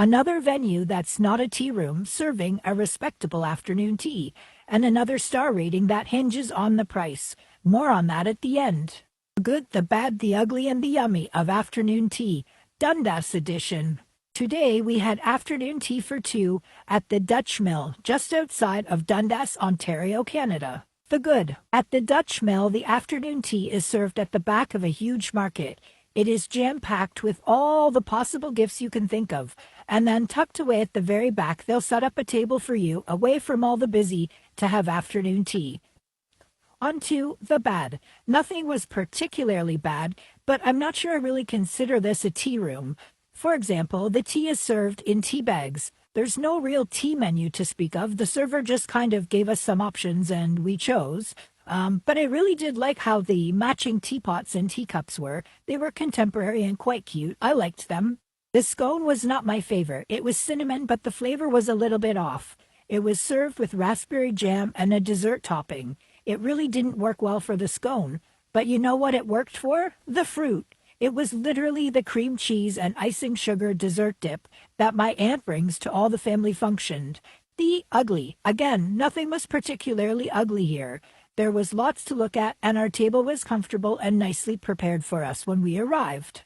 Another venue that's not a tea room serving a respectable afternoon tea, and another star rating that hinges on the price. More on that at the end. The good, the bad, the ugly, and the yummy of afternoon tea, Dundas edition. Today we had afternoon tea for two at the Dutch Mill, just outside of Dundas, Ontario, Canada. The good. At the Dutch Mill, the afternoon tea is served at the back of a huge market. It is jam-packed with all the possible gifts you can think of, and then tucked away at the very back they'll set up a table for you, away from all the busy, to have afternoon tea. On to the bad. Nothing was particularly bad, but I'm not sure I really consider this a tea room. For example, the tea is served in tea bags. There's no real tea menu to speak of. The server just kind of gave us some options and we chose. But I really did like how the matching teapots and teacups were. They were contemporary and quite cute. I liked them. The scone was not my favorite. It was cinnamon, but the flavor was a little bit off. It was served with raspberry jam and a dessert topping. It really didn't work well for the scone. But you know what it worked for? The fruit. It was literally the cream cheese and icing sugar dessert dip that my aunt brings to all the family functioned. The ugly. Again, nothing was particularly ugly here. There was lots to look at, and our table was comfortable and nicely prepared for us when we arrived.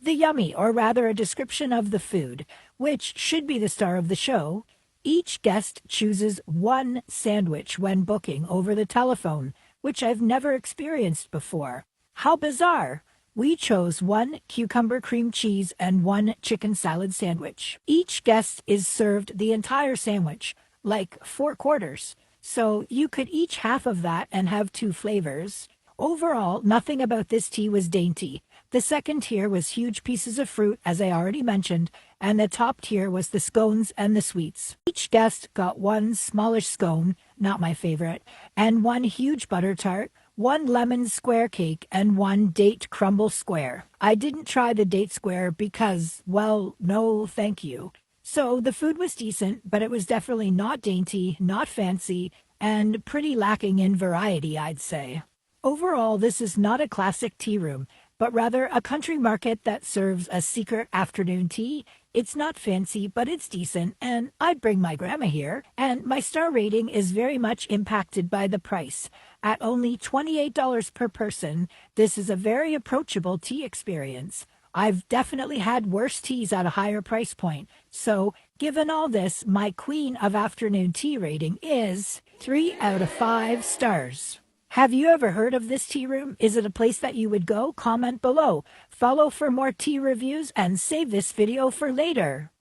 The yummy, or rather a description of the food, which should be the star of the show. Each guest chooses one sandwich when booking over the telephone, which I've never experienced before. How bizarre! We chose one cucumber cream cheese and one chicken salad sandwich. Each guest is served the entire sandwich, like 4/4. So you could each half of that and have two flavors. Overall, nothing about this tea was dainty. The second tier was huge pieces of fruit, as I already mentioned, and the top tier was the scones and the sweets. Each guest got one smallish scone, not my favorite, and one huge butter tart, one lemon square cake, and one date crumble square. I didn't try the date square because, well, no thank you. So the food was decent, but it was definitely not dainty, not fancy, and pretty lacking in variety, I'd say. Overall, this is not a classic tea room, but rather a country market that serves a secret afternoon tea. It's not fancy, but it's decent, and I'd bring my grandma here. And my star rating is very much impacted by the price. At only $28 per person, this is a very approachable tea experience. I've definitely had worse teas at a higher price point. So, given all this, my queen of afternoon tea rating is 3 out of 5 stars. Have you ever heard of this tea room? Is it a place that you would go? Comment below. Follow for more tea reviews and save this video for later.